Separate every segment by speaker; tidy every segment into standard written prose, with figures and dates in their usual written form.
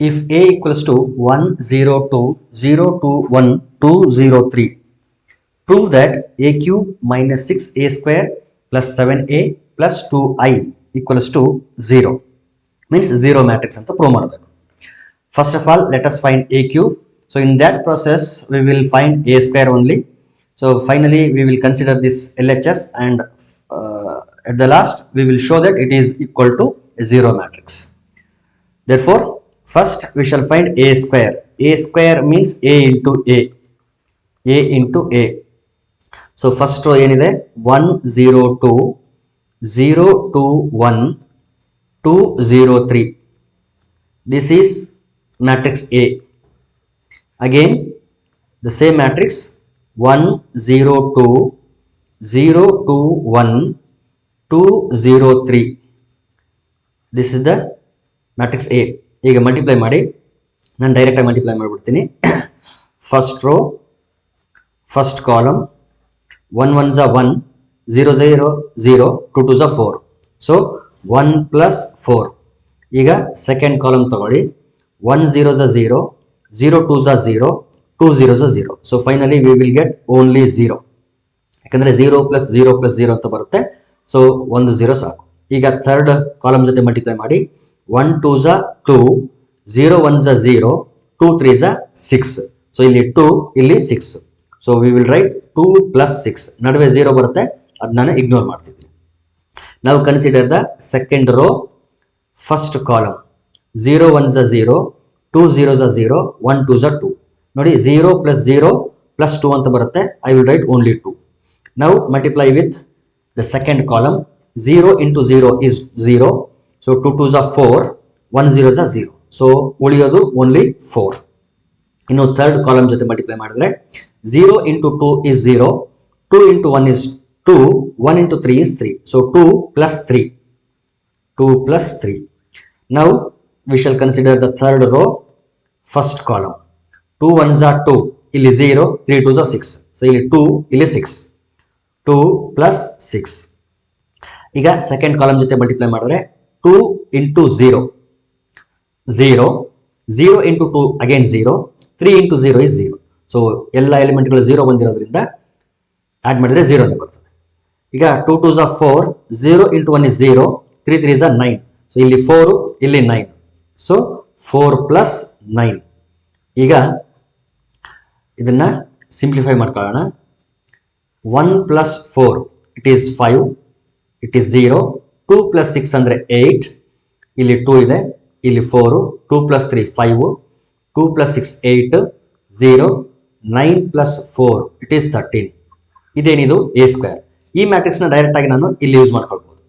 Speaker 1: If A equals to 1, 0, 2, 0, 2, 1, 2, 0, 3, prove that A cube minus 6A square plus 7A plus 2I equals to 0. Means 0 matrix ಅಂತ prove ಮಾಡಬೇಕು. First of all, let us find A cube. So in that process, we will find A square only. So finally, we will consider this LHS, and at the last, we will show that it is equal to a 0 matrix. Therefore, first we shall find A square. A square means A into A. A into A. So first row ಏನಿದೆ 1 0 2 0 2 1 2 0 3. This is matrix A. Again the same matrix 1 0 2 0 2 1 2 0 3. This is the matrix A. ಈಗ multiply ಮಾಡಿ, ನಾನು ಡೈರೆಕ್ಟಾಗಿ multiply ಮಾಡಿಬಿಡ್ತೀನಿ. First row first column 1 1 ज़ा 1 0 0 0 2 2 ज़ा 4. So 1 plus 4. ಈಗ second column ತಗೊಳ್ಳಿ 1 0 ज़ा 0 0 2 ज़ा 0 2 0 ज़ा 0. So finally we will get only 0, ಯಾಕಂದರೆ 0 ಪ್ಲಸ್ 0 ಪ್ಲಸ್ 0 ಅಂತ ಬರುತ್ತೆ. ಸೊ ಒಂದು 0 ಸಾಕು. ಈಗ ಥರ್ಡ್ ಕಾಲಮ್ ಜೊತೆ ಮಲ್ಟಿಪ್ಲೈ ಮಾಡಿ 1 2 ज़ा 2 0 1 ज़ा 0 2 3 ज़ा 6. ಸೊ ಇಲ್ಲಿ 2 ಇಲ್ಲಿ 6. So we will write 2 plus 6. ನಡುವೆ 0 ಬರುತ್ತೆ, ಅದು ನಾನು ಇಗ್ನೋರ್ ಮಾಡ್ತಿದ್ದೀನಿ. ನಾವು consider the second row first column 0 1 ज़ा 0 2 0 ज़ा 0 1 2 ज़ा 2. ನೋಡಿ 0 ಪ್ಲಸ್ 0 ಪ್ಲಸ್ 2 ಅಂತ ಬರುತ್ತೆ. I will write only 2. ನಾವು multiply with the second column 0 into 0 is 0. So 2 2 ज़ा 4 1 0 ज़ा 0. ಸೊ ಉಳಿಯೋದು ಓನ್ಲಿ 4. ಇನ್ನು ಥರ್ಡ್ ಕಾಲಮ್ ಜೊತೆ ಮಲ್ಟಿಪ್ಲೈ ಮಾಡಿದ್ರೆ 0 into 2 is 0 2 into 1 is 2 1 into 3 is 3. So 2 plus 3 2 plus 3. Now we shall consider the third row first column 2 1 ज़ा 2 ಇಲ್ಲಿ 0 3 2 ज़ा 6. So ಇಲ್ಲಿ 2 ಇಲ್ಲಿ 6 2 ಪ್ಲಸ್ 6. ಈಗ ಸೆಕೆಂಡ್ ಕಾಲಮ್ ಜೊತೆ ಮಲ್ಟಿಪ್ಲೈ ಮಾಡಿದ್ರೆ 2 into 0 0 0 into 2 again 0 3 into 0 is 0. So ಎಲ್ಲ ಎಲಿಮೆಂಟ್ಗಳು 0 ಬಂದಿರೋದ್ರಿಂದ ಆ್ಯಡ್ ಮಾಡಿದ್ರೆ 0ನೇ ಬರ್ತದೆ. ಈಗ 2 2 ज़ा 4 0 ಇಂಟು 1 ಇಸ್ 0 3 3 ज़ा 9. ಸೊ ಇಲ್ಲಿ 4 ಇಲ್ಲಿ 9. So 4 plus 9. ಈಗ ಇದನ್ನ ಸಿಂಪ್ಲಿಫೈ ಮಾಡ್ಕೊಳ್ಳೋಣ. 1 plus 4 it is 5, it is 0. 2 plus 6 ಅಂದರೆ 8. ಇಲ್ಲಿ 2 ಇದೆ, ಇಲ್ಲಿ 4. 2 plus 3 5. 2 plus 6 8 0 9 plus 4 it is 13. ಇದೇನಿದು ಎ ಸ್ಕ್ವೇರ್. ಈ ಮ್ಯಾಟ್ರಿಕ್ಸ್ನ ಡೈರೆಕ್ಟ್ ಆಗಿ ನಾನು ಇಲ್ಲಿ ಯೂಸ್ ಮಾಡ್ಕೊಳ್ಬೋದು.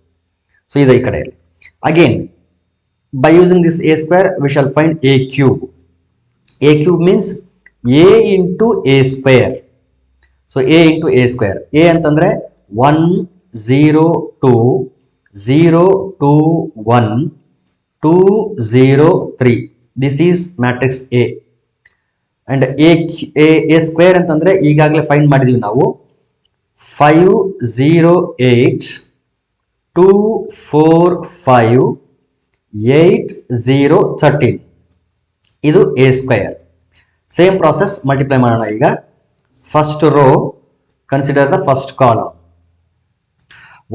Speaker 1: ಸೊ ಇದೆ ಈ ಕಡೆಯಲ್ಲಿ. Again by using this A square we shall find A cube. A cube means A into A square. So A into A square. A ಅಂತಂದ್ರೆ 1 0 2 0 2 1 2 0 3. This is matrix A. And A square ಅಂತಂದ್ರೆ ಈಗಾಗಲೇ find ಮಾಡಿದೀವಿ ನಾವು 5 0 8 2 4 5 8 0 13. ಇದು A square. Same process multiply ಮಾಡೋಣ. ಈಗ first row consider the first column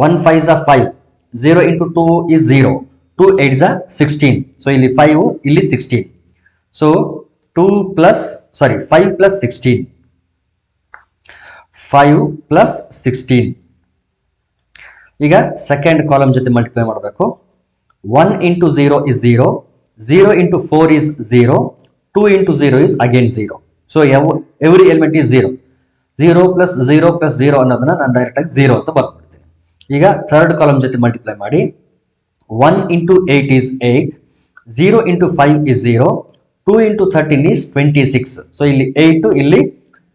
Speaker 1: 1 5 ज़ा 5 0 into 2 is 0 2 8 ज़ा 16. ಸೊ ಇಲ್ಲಿ 5 ಇಲ್ಲಿ 16. So 5 plus 16 5 plus 16. ಈಗ ಸೆಕೆಂಡ್ ಕಾಲಮ್ ಜೊತೆ ಮಲ್ಟಿಪ್ಲೈ ಮಾಡಬೇಕು. 1 into 0 is 0 0 into 4 is 0 2 into 0 is again 0. So every element is 0. 0 plus 0 plus 0 ಅನ್ನೋದನ್ನ ನಾನು ಡೈರೆಕ್ಟ್ ಆಗಿ 0 ಅಂತ ಬರ್ಬಿಡ್ತೀನಿ. ಈಗ ಥರ್ಡ್ ಕಾಲಮ್ ಜೊತೆ ಮಲ್ಟಿಪ್ಲೈ ಮಾಡಿ 1 into 8 is 8 0 into 5 is 0 2 into 13 is 26. So ಇಲ್ಲಿ 8 ಇಲ್ಲಿ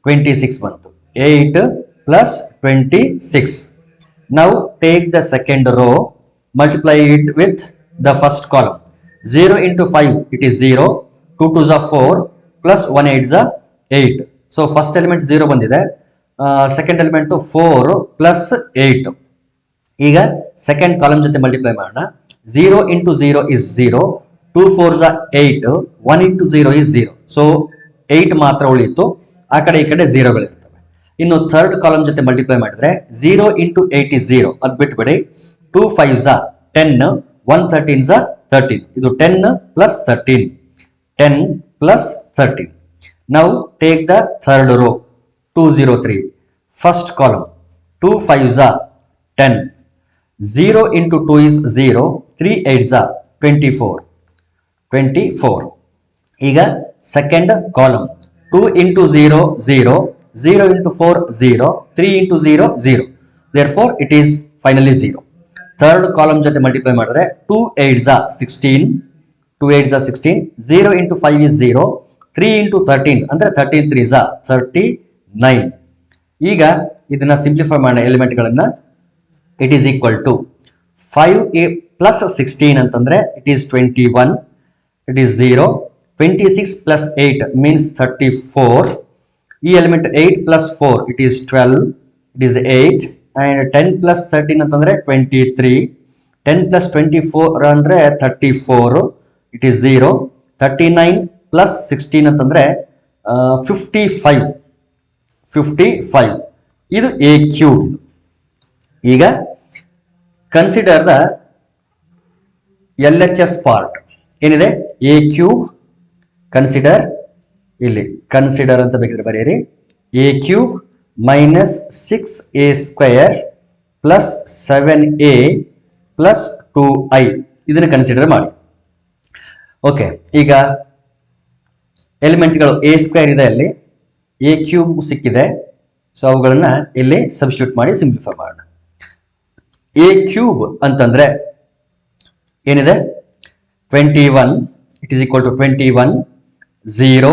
Speaker 1: 26 ಬಂತು. 8 plus 26. Now take the second row multiply it with the first column. 0 into 5 it is 0 2 2 ज़ा 4 plus 1 8 ज़ा 8. So first element 0 ಬಂದಿದೆ. second element 4 plus 8. ಈಗ second column ಜೊತೆ multiply ಮಾಡೋಣ. 0 into 0 is 0 2 4s are 8, 1 into 0 is 0. So 8 ಮಾತ್ರ ಉಳಿಯಿತು, ಆ ಕಡೆ ಈ ಕಡೆ 0ಗಳಿರ್ತವೆ. ಇನ್ನು ಥರ್ಡ್ ಕಾಲಮ್ ಜೊತೆ ಮಲ್ಟಿಪ್ಲೈ ಮಾಡಿದ್ರೆ 0 into 8 is 0, ಅದು ಬಿಟ್ಬಿಡಿ. 2 5s are 10, 1 13s are 13. ಇದು 10 plus 13, 10 plus 13. Now take the third row, 203. First column, 2 5s are 10, 0 into 2 is 0, 3 8s are 24, 24. ಈಗ second column, 2 into 0 0, 0 into 4 0, 3 into 0 0. Therefore it is finally 0. Third column ಜೊತೆ multiply ಮಾಡಿದ್ರೆ 2 8s are 16, 2 8s are 16, 0 into 5 is 0, 3 into 13 ಅಂದ್ರೆ 13 3s are 39. ಈಗ ಇದನ್ನ simplify ಮಾಡೋ ಎಲಿಮೆಂಟ್ಗಳನ್ನ it is equal to 5 plus 16 ಅಂತಂದ್ರೆ it is 21, it is 0. 26 plus 8 means 34. ಈ element 8 plus 4 it is 12, it is 8. and 10 plus 13 ಅಂತಂದ್ರೆ 23, 10 plus 24 ಅಂದ್ರೆ 34, it is 0. 39 plus 16 ಅಂತಂದ್ರೆ 55, 55. ಇದು a cube. ಈಗ ಕನ್ಸಿಡರ್ ದ LHS ಪಾರ್ಟ್ ಏನಿದೆ, a cube. ಕನ್ಸಿಡರ್, ಇಲ್ಲಿ consider ಅಂತ ಬೇಕಿದ್ರೆ ಬರೆಯಿರಿ, a cube minus 6a square plus 7a plus 2i ಇದನ್ನ ಕನ್ಸಿಡರ್ ಮಾಡಿ. ಓಕೆ, ಈಗ ಎಲಿಮೆಂಟ್ಗಳು a ಸ್ಕ್ವೇರ್ ಇದೆ, ಅಲ್ಲಿ a ಕ್ಯೂಬ್ ಸಿಕ್ಕಿದೆ. ಸೊ ಅವುಗಳನ್ನ ಇಲ್ಲಿ ಸಬ್ಸ್ಟಿಟ್ಯೂಟ್ ಮಾಡಿ ಸಿಂಪ್ಲಿಫೈ ಮಾಡೋಣ. a ಕ್ಯೂಬ್ ಅಂತಂದ್ರೆ ಏನಿದೆ, 21, it is equal to 21, 0,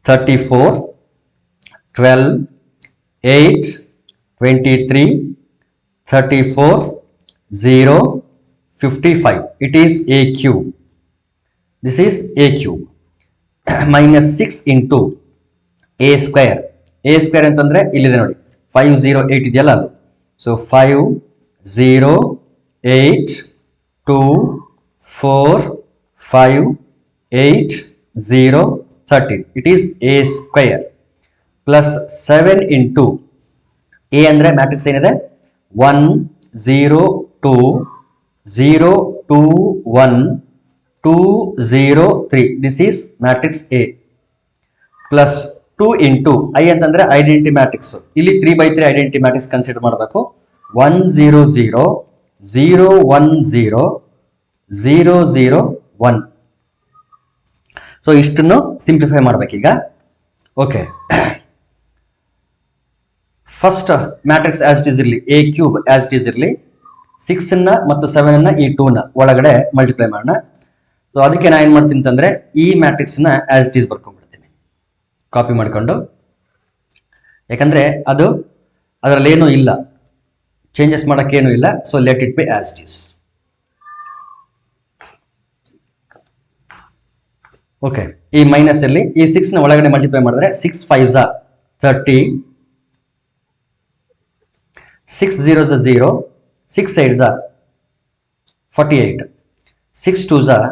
Speaker 1: 34, 12, 8, 23, 34, 0, 55. It is a cube. This is a cube. Minus 6 into a square. a square ಅಂತಂದ್ರೆ ಇಲ್ಲಿದೆ ನೋಡಿ, 508 ಇದೆಯಲ್ಲ ಅದು. So 5 0 8 2 4 5 8 0 13. It is a square. Plus 7 into a ಅಂದ್ರೆ ಮ್ಯಾಟ್ರಿಕ್ಸ್ ಏನಿದೆ, 1 0 2 0 2 1 2 0 3. This is matrix A. Plus 2 into I ಅಂತಂದ್ರೆ identity matrix. ಇಲ್ಲಿ 3/3 identity matrix consider ಮಾಡಬೇಕು. 1 0 0 0 1 0 0 0 1. ಸೊ ಇಷ್ಟನ್ನು ಸಿಂಪ್ಲಿಫೈ ಮಾಡ್ಬೇಕೀಗ. Okay, first matrix as it is ಇರಲಿ, a cube as it is ಇರಲಿ. 6 ಅನ್ನ ಮತ್ತು 7 ಅನ್ನ ಈ 2 ನ ಒಳಗಡೆ ಮಲ್ಟಿಪ್ಲೈ ಮಾಡೋಣ. ಸೊ ಅದಕ್ಕೆ ನಾನು ಏನ್ ಮಾಡ್ತೀನಿ ಅಂತಂದ್ರೆ ಈ ಮ್ಯಾಟ್ರಿಕ್ಸ್ ನ ಆಸ್ ಇಟ್ ಇಸ್ ಬರ್ಕೊಂಡ್ಬಿಡ್ತೀನಿ, ಕಾಪಿ ಮಾಡ್ಕೊಂಡು. ಯಾಕಂದ್ರೆ ಅದು ಅದರಲ್ಲಿ ಏನೂ ಇಲ್ಲ, ಚೇಂಜಸ್ ಮಾಡೋಕ್ಕೇನೂ ಇಲ್ಲ. So let it be as it is. Okay, ಈ ಮೈನಸ್ ಅಲ್ಲಿ ಈ 6 ನ ಒಳಗಡೆ ಮಲ್ಟಿಪ್ಲೈ ಮಾಡಿದ್ರೆ 6 5s are 30, 6 0s are 0, 6 8s are 48, 6 2s are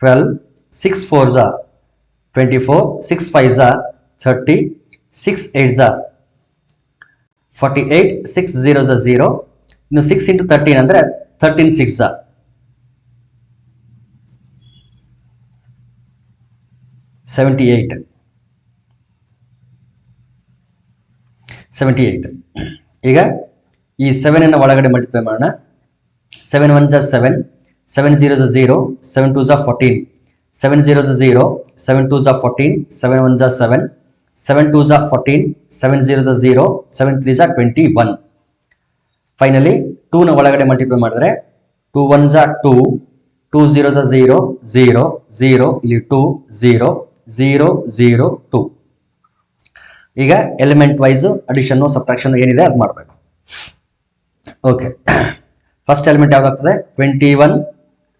Speaker 1: 12, 6 4s are 24, 6 5s are 30, 6 8s are 48, 6 0s are 0. ಇನ್ನು 6 into 13 ಅಂದ್ರೆ 13 6s are 78. 78. ಈಗ ಈ 7 ಅನ್ನ ಒಳಗಡೆ ಮಲ್ಟಿಪ್ಲೈ ಮಾಡೋಣ. 7 1s are 7, 7 0s are 0, 7 2s are 14, 7 0s are 0, 7 2s are 14, 7 1s are 7, 7 2s are 14, 7 0s are 0, 7 3s are 21. Finally 2 ನ ಒಳಗಡೆ multiply ಮಾಡಿದ್ರೆ 2 1s are 2, 2 0s are 0, 0 0, ಇಲ್ಲಿ 2 0 0 0 2. ಈಗ ಎಲಿಮೆಂಟ್ ವೈಸ್ ಅಡಿಷನ್ ಸಬ್ಟ್ರಾಕ್ಷನ್ ಏನಿದೆ ಅದು ಮಾಡಬೇಕು. ಓಕೆ, ಫಸ್ಟ್ ಎಲಿಮೆಂಟ್ ಯಾವ್ದಾಗ್ತದೆ, 21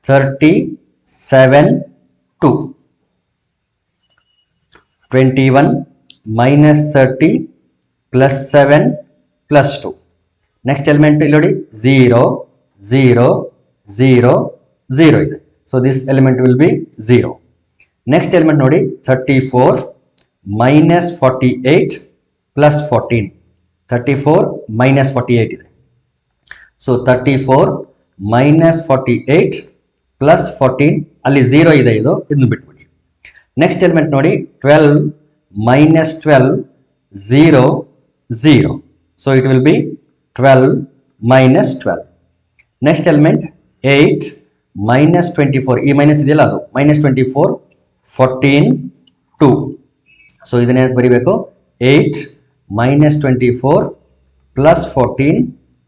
Speaker 1: 30 7 2. 21 minus 30 plus 7 plus 2. Next element ಇಲ್ಲಿ ನೋಡಿ 0 0 0 0 ಇದೆ. So this element will be 0. Next element ನೋಡಿ 34 ಮೈನಸ್ 48 ಪ್ಲಸ್ 14. 34 ಮೈನಸ್ 48 ಇದೆ. ಸೊ 34 ಮೈನಸ್ 48 ಪ್ಲಸ್ 14 ಅಲ್ಲಿ 0 ಇದೆ, ಇದನ್ನು ಬಿಟ್ಬಿಡಿ. ನೆಕ್ಸ್ಟ್ ಎಲಿಮೆಂಟ್ ನೋಡಿ 12 minus 12 0 0. So it will be 12 minus 12. Next element 8 minus 24, ಈ ಮೈನಸ್ ಇದೆಯಲ್ಲ ಅದು ಮೈನಸ್ 24 14 2. ಸೊ ಇದನ್ನ ಬರೀಬೇಕು 8 minus 24 plus 14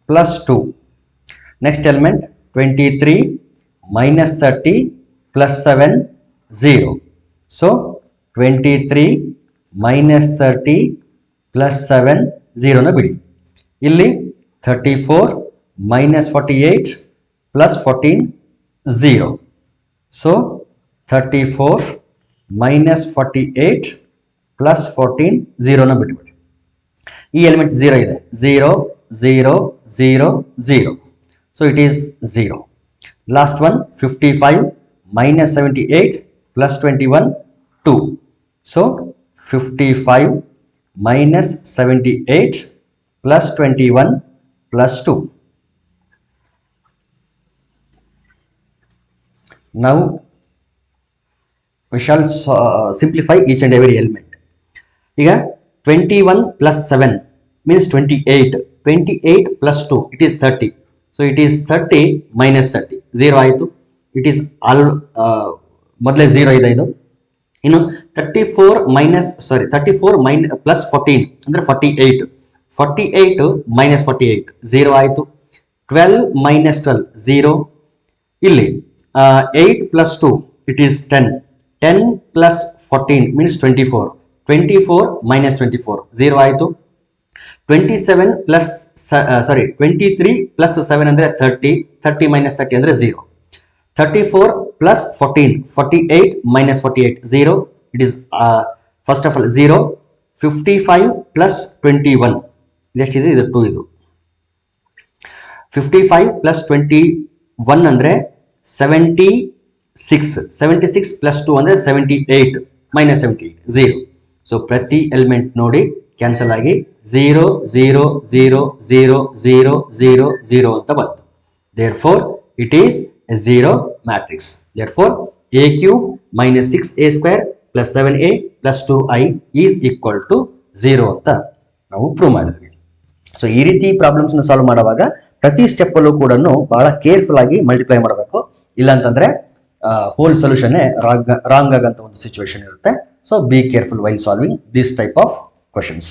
Speaker 1: plus 2. Next element 23 minus 30 plus 7 0. So 23 minus 30 plus 7 0ನ ಬಿಡಿ. ಇಲ್ಲಿ 34 minus 48 plus 14 0. So 34 minus 48 plus 14 0ನ ಬಿಟ್ಬಿಡಿ. ಈ ಎಲಿಮೆಂಟ್ 0 ಇದೆ, 0 0 0 0. So it is 0. Last one 55 minus 78 plus 21 2. So 55 minus 78 plus 21 plus 2. Now we shall simplify each and every element. ಈಗ 21 plus 7 means 28. 28 plus 2 it is 30. So it is 30 minus 30. 0 ಆಯಿತು. It is all ಮೊದಲೇ 0 ಇದೆ ಇದು. ಇನ್ನು 34 plus 14 ಅಂದ್ರೆ 48. 48 minus 48 0 ಆಯಿತು. 12 minus 12 0. ಇಲ್ಲಿ 8 plus 2 it is 10. 10 plus 14 means 24. 24 minus 24 0 ಆಯಿತು. 23 ಪ್ಲಸ್ 7 ಅಂದರೆ 30. 30 ಮೈನಸ್ 30 ಅಂದರೆ 0. 34 plus 14, 48 minus 48, 0. It is first of all 0. 55 plus 21. Just is ಇದು 2 ಇದು. 55 plus 21 ಅಂದರೆ 76. 76 plus 2 ಅಂದರೆ 78 minus 78, 0. ಸೊ ಪ್ರತಿ ಎಲಿಮೆಂಟ್ ನೋಡಿ ಕ್ಯಾನ್ಸಲ್ ಆಗಿ 0 0 0 0 0 0 0 ಅಂತ ಬಂತು. Therefore it is a 0 matrix. Therefore a cube minus 6a square plus 7a plus 2i is equal to 0 ಅಂತ ನಾವು ಪ್ರೂವ್ ಮಾಡಿದ್ವಿ. ಸೊ ಈ ರೀತಿ ಪ್ರಾಬ್ಲಮ್ಸ್ನ ಸಾಲ್ವ್ ಮಾಡುವಾಗ ಪ್ರತಿ ಸ್ಟೆಪ್ ಅಲ್ಲೂ ಕೂಡ ಬಹಳ ಕೇರ್ಫುಲ್ ಆಗಿ ಮಲ್ಟಿಪ್ಲೈ ಮಾಡಬೇಕು. ಇಲ್ಲ ಅಂತಂದ್ರೆ ಹೋಲ್ ಸೊಲ್ಯೂಷನ್ ರಾಂಗ್ ಆಗಂತ ಒಂದು ಸಿಚುವೇಶನ್ ಇರುತ್ತೆ. So be careful while solving this type of questions.